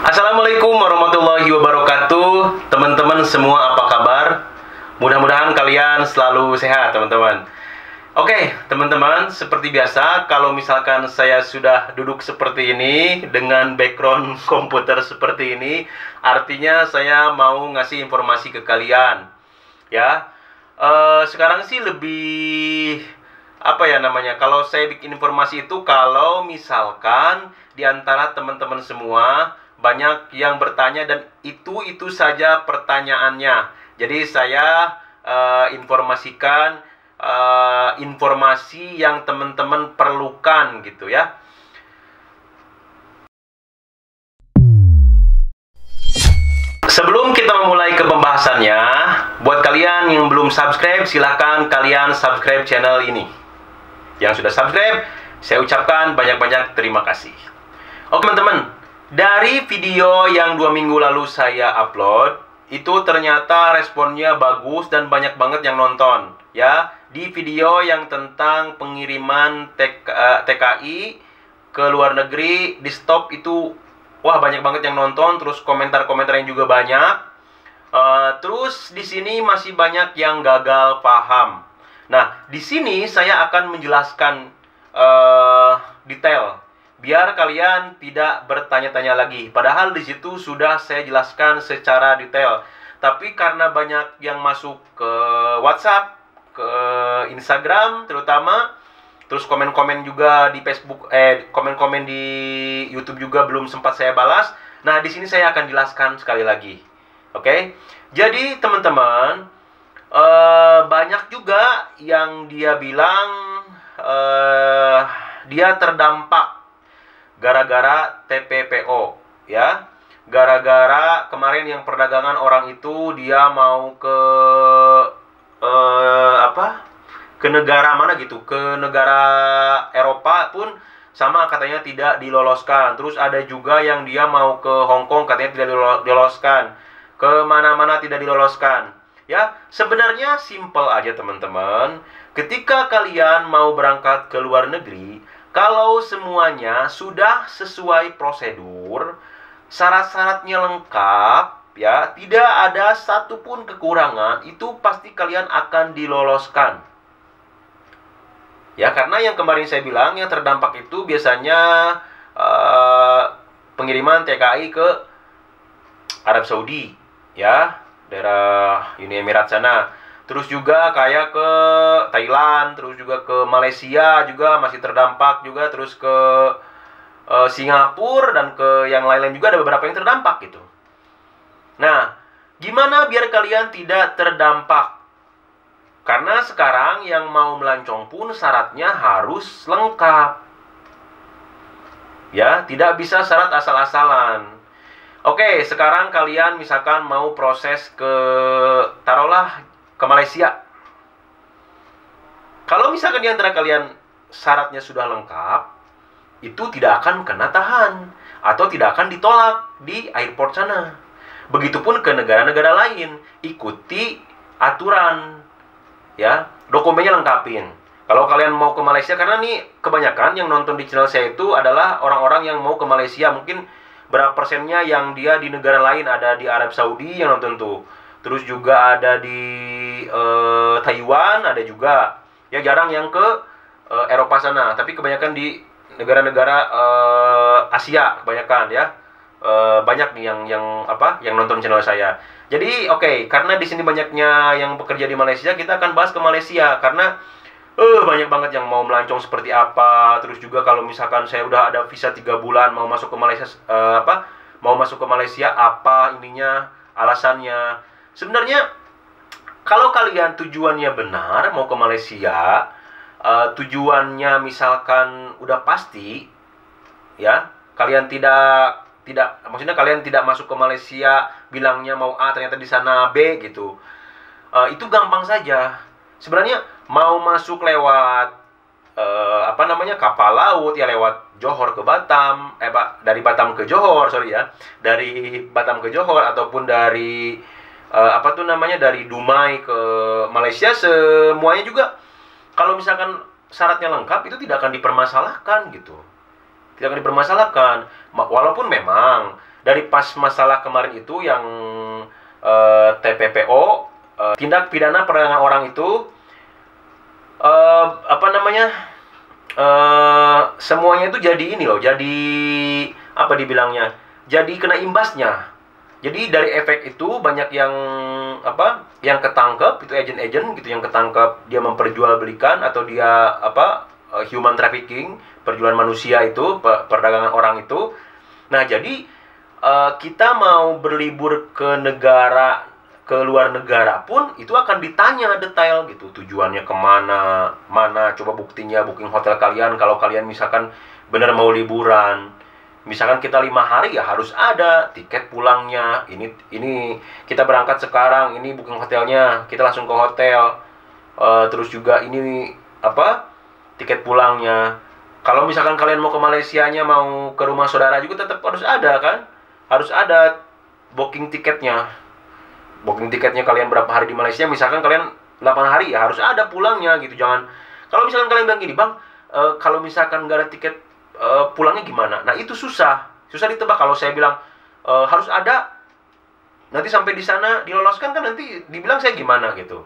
Assalamualaikum warahmatullahi wabarakatuh. Teman-teman semua apa kabar? Mudah-mudahan kalian selalu sehat teman-teman. Oke teman-teman, seperti biasa kalau misalkan saya sudah duduk seperti ini dengan background komputer seperti ini, artinya saya mau ngasih informasi ke kalian. Ya, sekarang sih lebih apa ya namanya, kalau saya bikin informasi itu kalau misalkan di antara teman-teman semua banyak yang bertanya dan itu saja pertanyaannya. Jadi saya informasikan informasi yang teman-teman perlukan gitu ya. Sebelum kita memulai ke pembahasannya, buat kalian yang belum subscribe, silahkan kalian subscribe channel ini. Yang sudah subscribe, saya ucapkan banyak-banyak terima kasih. Oke teman-teman, dari video yang 2 minggu lalu saya upload, itu ternyata responnya bagus dan banyak banget yang nonton. Ya, di video yang tentang pengiriman TKI ke luar negeri di stop itu, wah banyak banget yang nonton, terus komentar-komentar yang juga banyak. Terus di sini masih banyak yang gagal paham. Nah, di sini saya akan menjelaskan detail biar kalian tidak bertanya-tanya lagi. Padahal di situ sudah saya jelaskan secara detail. Tapi karena banyak yang masuk ke WhatsApp, ke Instagram terutama, terus komen-komen juga di Facebook, komen-komen di YouTube juga belum sempat saya balas. Nah, di sini saya akan jelaskan sekali lagi. Oke? Jadi, teman-teman, banyak juga yang dia bilang dia terdampak gara-gara TPPO, ya. Gara-gara kemarin yang perdagangan orang itu dia mau ke ke negara mana gitu, ke negara Eropa pun sama katanya tidak diloloskan. Terus ada juga yang dia mau ke Hong Kong katanya tidak diloloskan. Ke mana-mana tidak diloloskan. Ya, sebenarnya simple aja teman-teman. Ketika kalian mau berangkat ke luar negeri, kalau semuanya sudah sesuai prosedur, syarat-syaratnya lengkap, ya, tidak ada satupun kekurangan, itu pasti kalian akan diloloskan. Ya, karena yang kemarin saya bilang, yang terdampak itu biasanya pengiriman TKI ke Arab Saudi, ya, daerah Uni Emirat sana. Terus juga kayak ke Thailand, terus juga ke Malaysia juga masih terdampak juga, terus ke Singapura dan ke yang lain-lain juga ada beberapa yang terdampak gitu. Nah, gimana biar kalian tidak terdampak? Karena sekarang yang mau melancong pun syaratnya harus lengkap. Ya, tidak bisa syarat asal-asalan. Oke, sekarang kalian misalkan mau proses ke, taruhlah ke Malaysia. Kalau misalkan di antara kalian syaratnya sudah lengkap, itu tidak akan kena tahan atau tidak akan ditolak di airport sana. Begitupun ke negara-negara lain, ikuti aturan, ya, dokumennya lengkapin. Kalau kalian mau ke Malaysia, karena nih kebanyakan yang nonton di channel saya itu adalah orang-orang yang mau ke Malaysia. Mungkin berapa persennya yang dia di negara lain, ada di Arab Saudi yang nonton tuh. Terus juga ada di Taiwan, ada juga. Ya, jarang yang ke Eropa sana, tapi kebanyakan di negara-negara Asia kebanyakan ya. Banyak nih yang nonton channel saya. Jadi oke, karena di sini banyaknya yang bekerja di Malaysia, kita akan bahas ke Malaysia karena banyak banget yang mau melancong seperti apa. Terus juga kalau misalkan saya udah ada visa 3 bulan mau masuk ke Malaysia, mau masuk ke Malaysia apa ininya, alasannya. Sebenarnya kalau kalian tujuannya benar mau ke Malaysia, tujuannya misalkan udah pasti, ya, kalian tidak maksudnya kalian tidak masuk ke Malaysia bilangnya mau A ternyata di sana B gitu, itu gampang saja. Sebenarnya mau masuk lewat kapal laut ya, lewat Johor ke Batam, dari Batam ke Johor, sorry ya, dari Batam ke Johor, ataupun dari dari Dumai ke Malaysia, semuanya juga kalau misalkan syaratnya lengkap itu tidak akan dipermasalahkan gitu. Tidak akan dipermasalahkan. Walaupun memang dari pas masalah kemarin itu yang TPPO, tindak pidana perdagangan orang itu, apa namanya, semuanya itu jadi ini loh, jadi apa dibilangnya, jadi kena imbasnya. Jadi dari efek itu banyak yang apa, yang ketangkep itu agent-agent gitu, yang ketangkep dia memperjualbelikan atau dia apa, human trafficking, perjualan manusia itu, perdagangan orang itu. Nah, jadi kita mau berlibur ke negara, ke luar negara pun itu akan ditanya detail gitu, tujuannya kemana, mana, coba buktinya, booking hotel kalian kalau kalian misalkan benar mau liburan. Misalkan kita 5 hari ya harus ada tiket pulangnya. Ini kita berangkat sekarang, ini booking hotelnya, kita langsung ke hotel. Terus juga ini apa, tiket pulangnya. Kalau misalkan kalian mau ke Malaysianya, mau ke rumah saudara juga tetap harus ada kan? Harus ada booking tiketnya. Booking tiketnya kalian berapa hari di Malaysia, misalkan kalian 8 hari ya harus ada pulangnya gitu. Jangan, kalau misalkan kalian bilang gini, "Bang, kalau misalkan nggak ada tiket pulangnya gimana?" Nah, itu susah ditebak. Kalau saya bilang harus ada, nanti sampai di sana diloloskan kan nanti dibilang saya gimana gitu.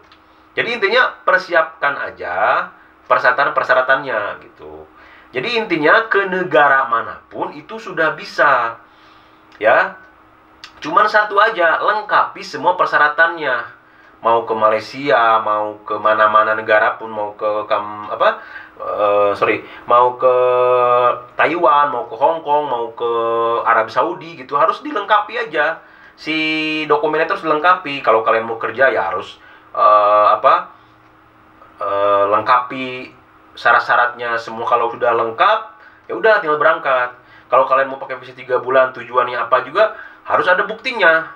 Jadi intinya persiapkan aja persyaratan-persyaratannya gitu. Jadi intinya ke negara manapun itu sudah bisa. Ya, cuman satu aja, lengkapi semua persyaratannya. Mau ke Malaysia, mau ke mana-mana negara pun, mau ke mau ke Taiwan, mau ke Hong Kong, mau ke Arab Saudi gitu, harus dilengkapi aja. Si dokumennya terus dilengkapi. Kalau kalian mau kerja ya harus lengkapi syarat-syaratnya semua. Kalau sudah lengkap, ya udah tinggal berangkat. Kalau kalian mau pakai visa 3 bulan, tujuannya apa juga harus ada buktinya.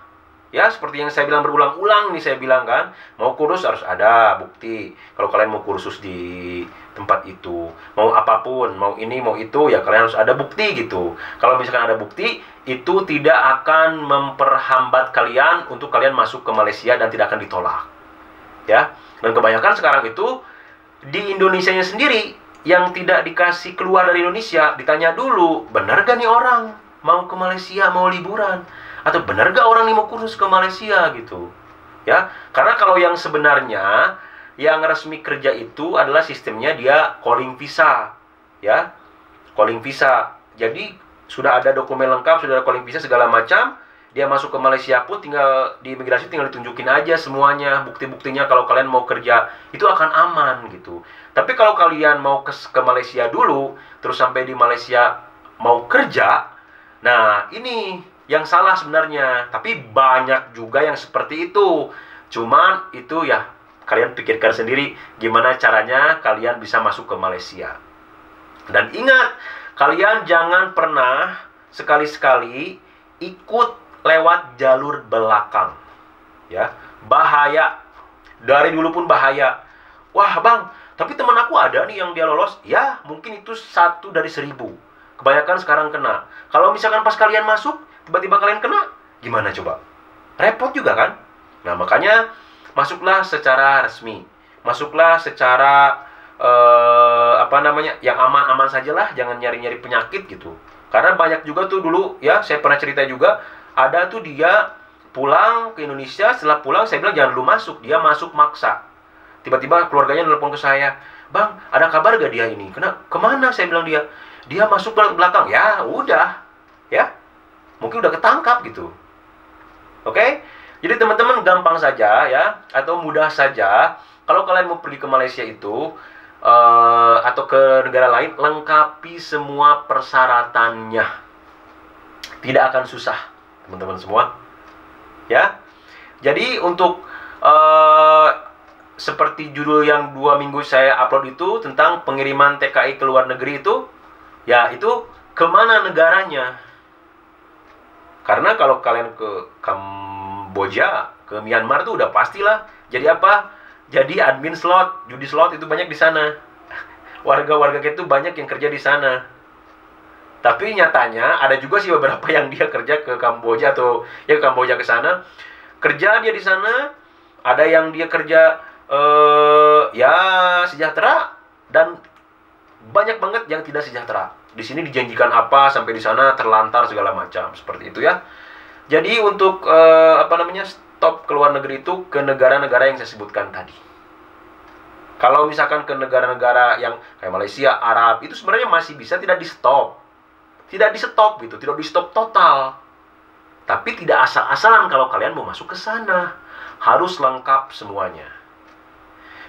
Ya, seperti yang saya bilang berulang-ulang nih, saya bilang kan, mau kursus harus ada bukti. Kalau kalian mau kursus di tempat itu, mau apapun, mau ini, mau itu, ya kalian harus ada bukti gitu. Kalau misalkan ada bukti, itu tidak akan memperhambat kalian untuk kalian masuk ke Malaysia dan tidak akan ditolak. Ya, dan kebanyakan sekarang itu di Indonesianya sendiri yang tidak dikasih keluar dari Indonesia, ditanya dulu, benar gak nih orang mau ke Malaysia, mau liburan? Atau benar gak orang nih mau kursus ke Malaysia gitu? Ya, karena kalau yang sebenarnya yang resmi kerja itu adalah sistemnya dia calling visa. Ya, calling visa. Jadi sudah ada dokumen lengkap, sudah ada calling visa segala macam. Dia masuk ke Malaysia pun tinggal di imigrasi, tinggal ditunjukin aja semuanya, bukti-buktinya. Kalau kalian mau kerja itu akan aman gitu. Tapi kalau kalian mau ke Malaysia dulu, terus sampai di Malaysia mau kerja, nah ini yang salah sebenarnya. Tapi banyak juga yang seperti itu. Cuman itu ya kalian pikirkan sendiri gimana caranya kalian bisa masuk ke Malaysia. Dan ingat, kalian jangan pernah sekali-sekali ikut lewat jalur belakang. Ya, bahaya. Dari dulu pun bahaya. Wah, Bang, tapi teman aku ada nih yang dia lolos. Ya, mungkin itu 1 dari 1000. Kebanyakan sekarang kena. Kalau misalkan pas kalian masuk, tiba-tiba kalian kena, gimana coba? Repot juga kan? Nah, makanya masuklah secara resmi. Masuklah secara yang aman-aman sajalah, jangan nyari-nyari penyakit gitu. Karena banyak juga tuh dulu, ya, saya pernah cerita juga, ada tuh dia pulang ke Indonesia, setelah pulang saya bilang jangan dulu masuk, dia masuk maksa. Tiba-tiba keluarganya nelpon ke saya, "Bang, ada kabar gak dia ini? Kemana?" Saya bilang dia masuk belakang. Ya udah, ya mungkin udah ketangkap gitu. Oke? Jadi teman-teman gampang saja ya, atau mudah saja. Kalau kalian mau pergi ke Malaysia itu atau ke negara lain, lengkapi semua persyaratannya. Tidak akan susah, teman-teman semua. Ya. Jadi untuk seperti judul yang 2 minggu saya upload itu tentang pengiriman TKI ke luar negeri itu, ya itu kemana negaranya? Karena kalau kalian ke Kamboja, ke Myanmar tuh udah pastilah. Jadi apa? Jadi admin slot, judi slot itu banyak di sana. Warga-warga itu banyak yang kerja di sana. Tapi nyatanya ada juga sih beberapa yang dia kerja ke Kamboja atau ya ke Kamboja ke sana. Kerja dia di sana, ada yang dia kerja ya sejahtera dan banyak banget yang tidak sejahtera. di sini dijanjikan apa, sampai di sana terlantar segala macam, seperti itu ya. Jadi untuk stop ke luar negeri itu ke negara-negara yang saya sebutkan tadi. Kalau misalkan ke negara-negara yang kayak Malaysia, Arab, itu sebenarnya masih bisa tidak di-stop. Tidak di-stop gitu, tidak di-stop total. Tapi tidak asal-asalan kalau kalian mau masuk ke sana. Harus lengkap semuanya.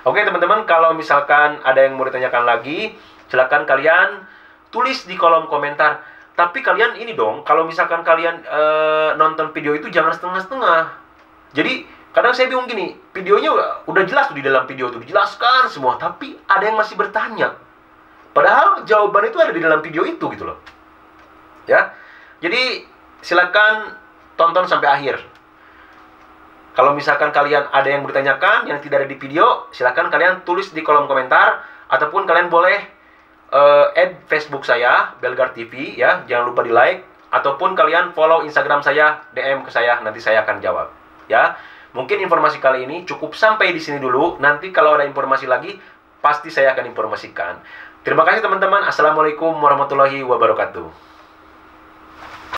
Oke teman-teman, kalau misalkan ada yang mau ditanyakan lagi, silakan kalian tulis di kolom komentar. Tapi kalian ini dong, kalau misalkan kalian nonton video itu jangan setengah-setengah. Jadi kadang saya bingung gini, videonya udah jelas tuh di dalam video itu, dijelaskan semua, tapi ada yang masih bertanya. Padahal jawaban itu ada di dalam video itu gitu loh. Ya. Jadi silakan tonton sampai akhir. Kalau misalkan kalian ada yang bertanyakan yang tidak ada di video, silakan kalian tulis di kolom komentar, ataupun kalian boleh add Facebook saya, Belgar TV ya, jangan lupa di like, ataupun kalian follow Instagram saya, DM ke saya, nanti saya akan jawab ya. Mungkin informasi kali ini cukup sampai di sini dulu. Nanti kalau ada informasi lagi, pasti saya akan informasikan. Terima kasih teman-teman. Assalamualaikum warahmatullahi wabarakatuh.